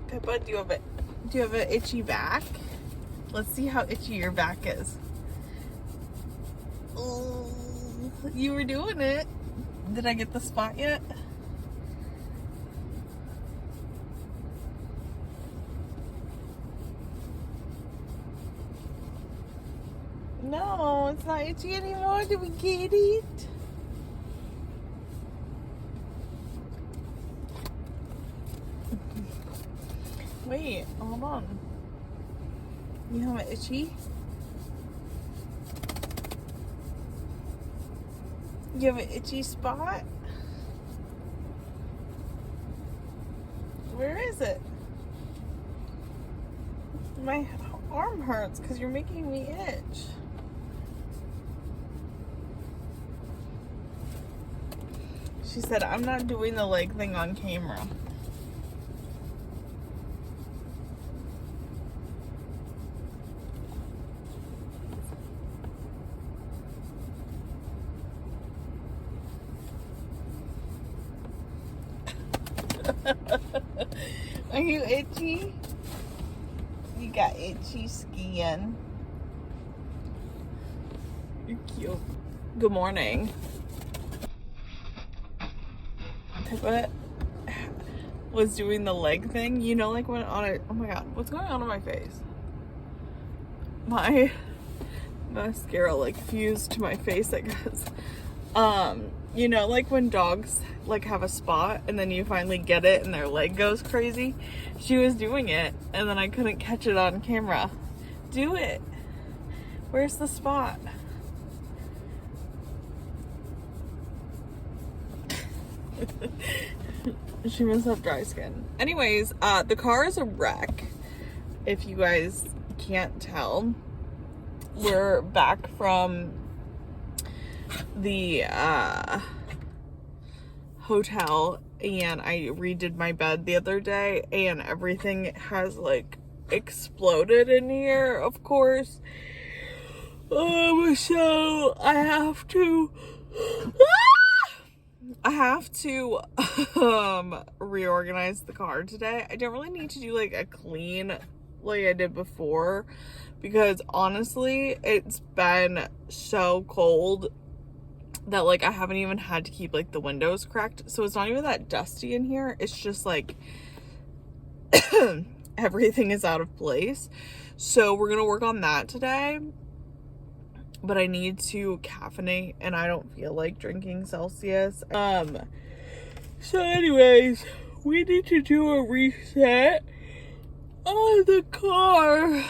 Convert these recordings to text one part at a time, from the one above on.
Pippa, do you have an itchy back? Let's see how itchy your back is. Oh, you were doing it. Did I get the spot yet? No, it's not itchy anymore. Did we get it? Wait, hold on. You have an itchy? You have an itchy spot? Where is it? My arm hurts because you're making me itch. She said, I'm not doing the leg thing on camera. Are you itchy? You got itchy skin. You're cute. Good morning. Pippa was doing the leg thing. You know, like when on a, oh my god, what's going on my face? My mascara like fused to my face, I guess. You know, like when dogs like have a spot and then you finally get it and their leg goes crazy. She was doing it and then I couldn't catch it on camera. Do it. Where's the spot? She must have dry skin. Anyways, the car is a wreck. If you guys can't tell, we're back from the hotel and I redid my bed the other day and everything has like exploded in here, of course. So I have to reorganize the car today. I don't really need to do like a clean like I did before because honestly it's been so cold that like I haven't even had to keep like the windows cracked, so it's not even that dusty in here. It's just like everything is out of place. So we're gonna work on that today, but I need to caffeinate and I don't feel like drinking Celsius. So anyways, we need to do a reset on the car,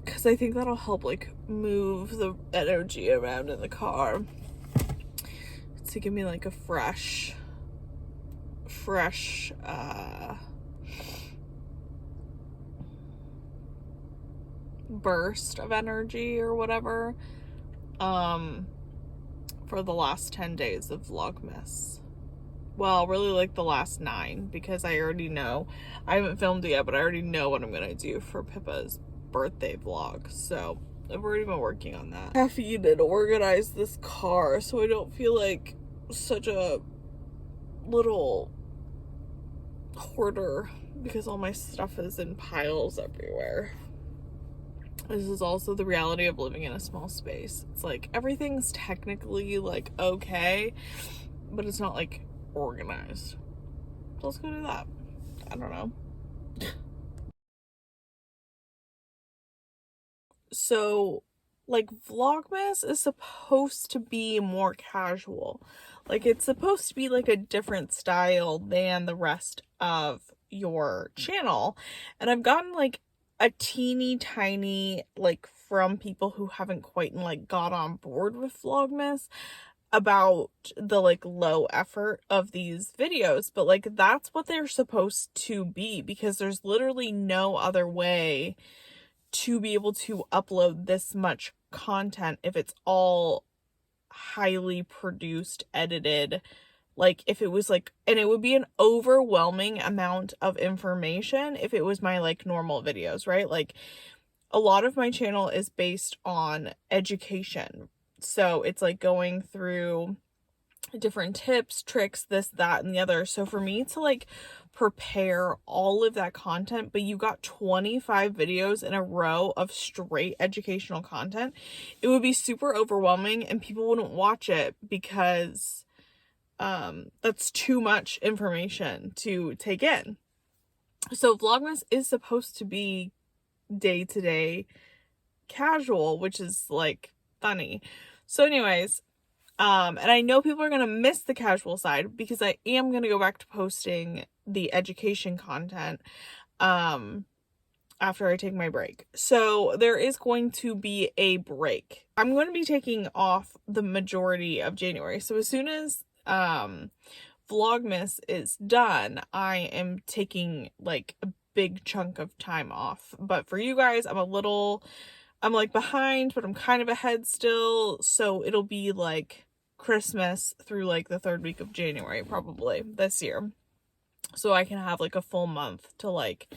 because I think that'll help like move the energy around in the car to give me like a fresh burst of energy or whatever for the last 10 days of vlogmas. Well, really like the last 9 because I already know, I haven't filmed it yet, but I already know what I'm gonna do for Pippa's birthday vlog. So I've already been working on that. Caffeine and organize this car so I don't feel like such a little hoarder because all my stuff is in piles everywhere. This is also the reality of living in a small space. It's like everything's technically like okay, but it's not like organized. So let's go do that. I don't know. So like vlogmas is supposed to be more casual. Like it's supposed to be like a different style than the rest of your channel. And I've gotten like a teeny tiny like from people who haven't quite like got on board with vlogmas about the like low effort of these videos, but like that's what they're supposed to be because there's literally no other way to be able to upload this much content if it's all highly produced, edited. Like if it was like, and it would be an overwhelming amount of information if it was my like normal videos, right? Like a lot of my channel is based on education. So it's like going through different tips, tricks, this, that, and the other. So for me to like prepare all of that content, but you got 25 videos in a row of straight educational content, it would be super overwhelming and people wouldn't watch it because that's too much information to take in. So Vlogmas is supposed to be day-to-day casual, which is like funny. So anyways, and I know people are going to miss the casual side because I am going to go back to posting the education content after I take my break. So there is going to be a break. I'm going to be taking off the majority of January. So as soon as Vlogmas is done, I am taking like a big chunk of time off. But for you guys, I'm like behind, but I'm kind of ahead still. So it'll be like Christmas through like the 3rd week of January probably this year. So I can have like a full month to like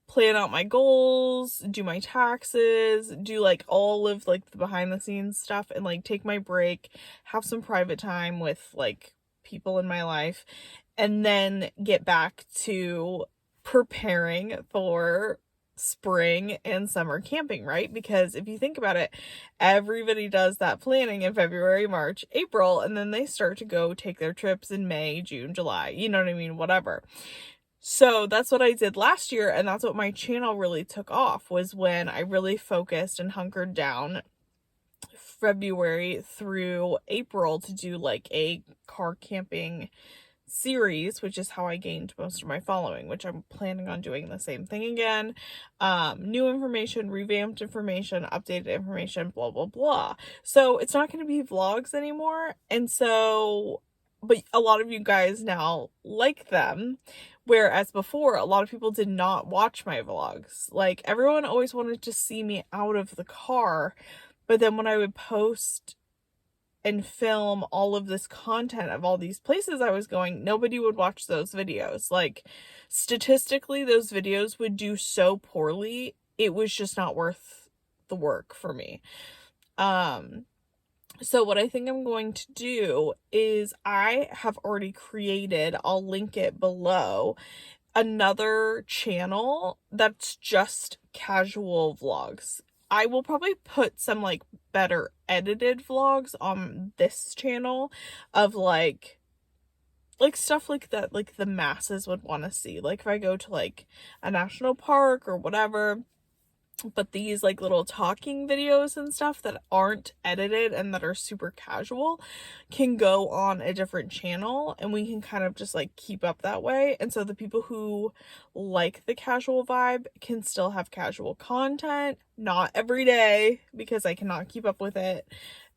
plan out my goals, do my taxes, do like all of like the behind the scenes stuff, and like take my break, have some private time with like people in my life, and then get back to preparing for spring and summer camping, right? Because if you think about it, everybody does that planning in February, March, April, and then they start to go take their trips in May, June, July, you know what I mean? Whatever. So that's what I did last year, and that's what my channel really took off, was when I really focused and hunkered down February through April to do like a car camping series, which is how I gained most of my following, which I'm planning on doing the same thing again. New information, revamped information, updated information, blah blah blah. So it's not going to be vlogs anymore, and so but a lot of you guys now like them, whereas before a lot of people did not watch my vlogs. Like everyone always wanted to see me out of the car, but then when I would post and film all of this content of all these places I was going, nobody would watch those videos. Like statistically, those videos would do so poorly, it was just not worth the work for me. So what I think I'm going to do is I have already created, I'll link it below, another channel that's just casual vlogs. I will probably put some like better edited vlogs on this channel of like stuff like that, like the masses would want to see. Like if I go to like a national park or whatever, but these like little talking videos and stuff that aren't edited and that are super casual can go on a different channel, and we can kind of just like keep up that way. And so the people who like the casual vibe can still have casual content, not every day because I cannot keep up with it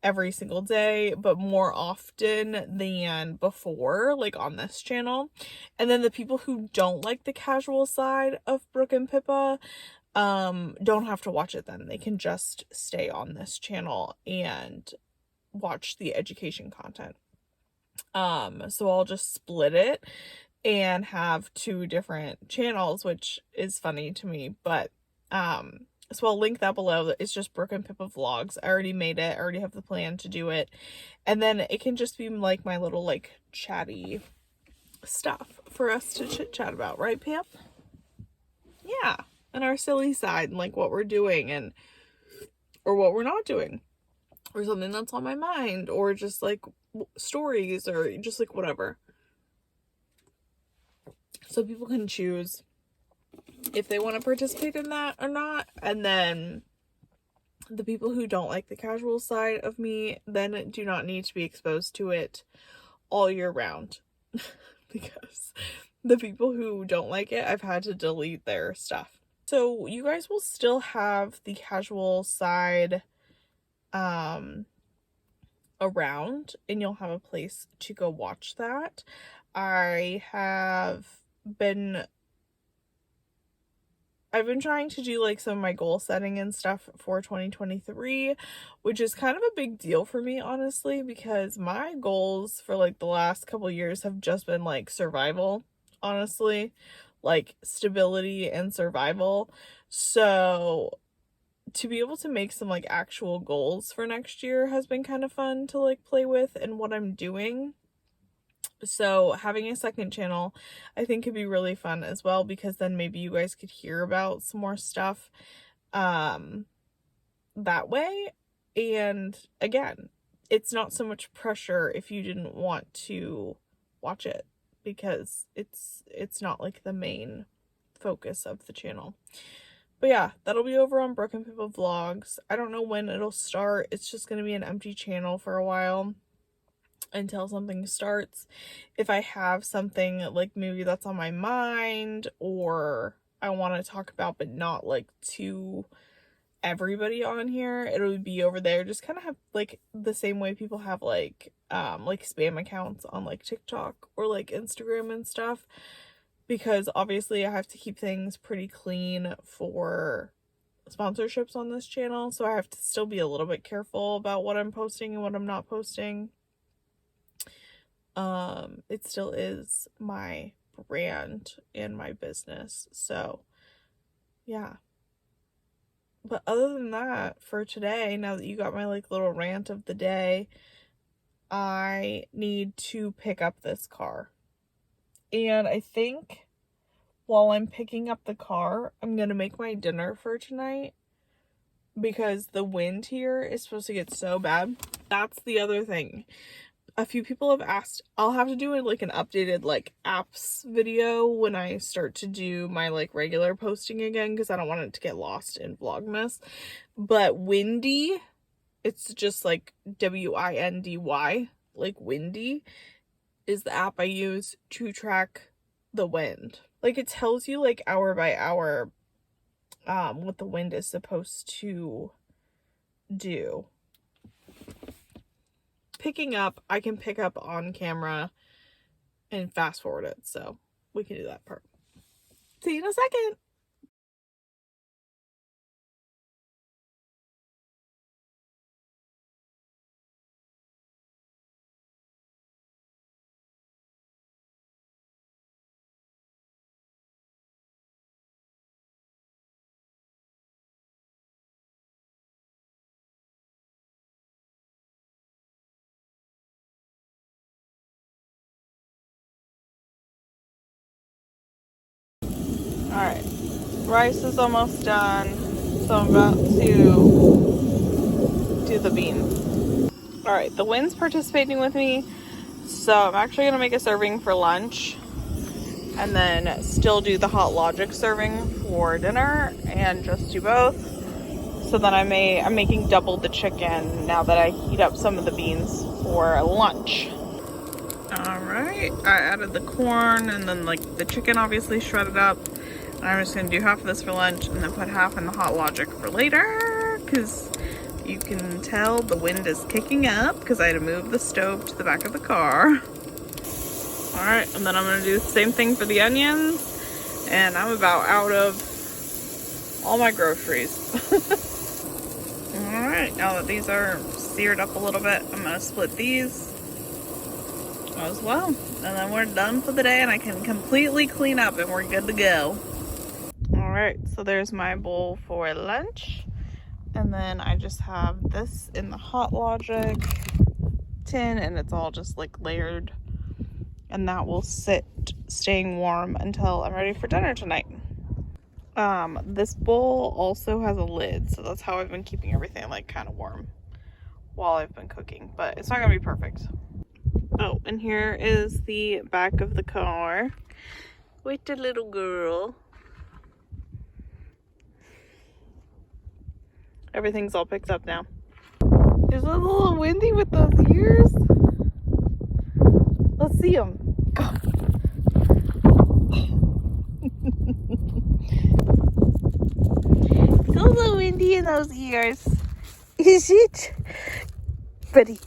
every single day, but more often than before, like on this channel. And then the people who don't like the casual side of Brooke and Pippa don't have to watch it then. They can just stay on this channel and watch the education content. So I'll just split it and have 2 different channels, which is funny to me, but so I'll link that below. It's just Brooke and Pippa vlogs. I already made it. I already have the plan to do it. And then it can just be like my little like chatty stuff for us to chit chat about, right, Pam? Yeah. And our silly side and like what we're doing and or what we're not doing, or something that's on my mind, or just like stories, or just like whatever. So people can choose if they want to participate in that or not. And then the people who don't like the casual side of me then do not need to be exposed to it all year round because the people who don't like it, I've had to delete their stuff. So you guys will still have the casual side around, and you'll have a place to go watch that. I've been trying to do like some of my goal setting and stuff for 2023, which is kind of a big deal for me, honestly, because my goals for like the last couple years have just been like survival, honestly, like stability and survival. So to be able to make some like actual goals for next year has been kind of fun to like play with and what I'm doing. So having a second channel I think could be really fun as well, because then maybe you guys could hear about some more stuff that way. And again, it's not so much pressure if you didn't want to watch it, because it's not like the main focus of the channel. But yeah, that'll be over on Brooke and Pippa Vlogs. I don't know when it'll start. It's just going to be an empty channel for a while until something starts. If I have something like maybe that's on my mind or I want to talk about but not like to everybody on here, it'll be over there. Just kind of have like the same way people have like spam accounts on like TikTok or like Instagram and stuff, because obviously I have to keep things pretty clean for sponsorships on this channel, so I have to still be a little bit careful about what I'm posting and what I'm not posting. It still is my brand and my business, so yeah. But other than that, for today, now that you got my like little rant of the day, I need to pick up this car. And I think while I'm picking up the car, I'm gonna make my dinner for tonight, because the wind here is supposed to get so bad. That's the other thing. A few people have asked, I'll have to do like an updated like apps video when I start to do my like regular posting again, because I don't want it to get lost in Vlogmas. But Windy, it's just like WINDY, like Windy is the app I use to track the wind. Like it tells you like hour by hour what the wind is supposed to do. Picking up, I can pick up on camera and fast forward it, so we can do that part. See you in a second. Alright, rice is almost done, so I'm about to do the beans. Alright, the wind's participating with me, so I'm actually going to make a serving for lunch and then still do the Hot Logic serving for dinner and just do both. So then I'm making double the chicken now that I heat up some of the beans for lunch. Alright, I added the corn and then like the chicken obviously shredded up. I'm just going to do half of this for lunch and then put half in the Hot Logic for later, because you can tell the wind is kicking up because I had to move the stove to the back of the car. Alright, and then I'm going to do the same thing for the onions, and I'm about out of all my groceries. Alright, now that these are seared up a little bit, I'm going to split these as well, and then we're done for the day and I can completely clean up and we're good to go. Alright, so there's my bowl for lunch, and then I just have this in the Hot Logic tin and it's all just like layered, and that will sit staying warm until I'm ready for dinner tonight. This bowl also has a lid, so that's how I've been keeping everything like kind of warm while I've been cooking, but it's not gonna be perfect. Oh, and here is the back of the car with the little girl. Everything's all picked up now. Is it a little windy with those ears? Let's see them. Go. It's a little windy in those ears. Is it? Buddy.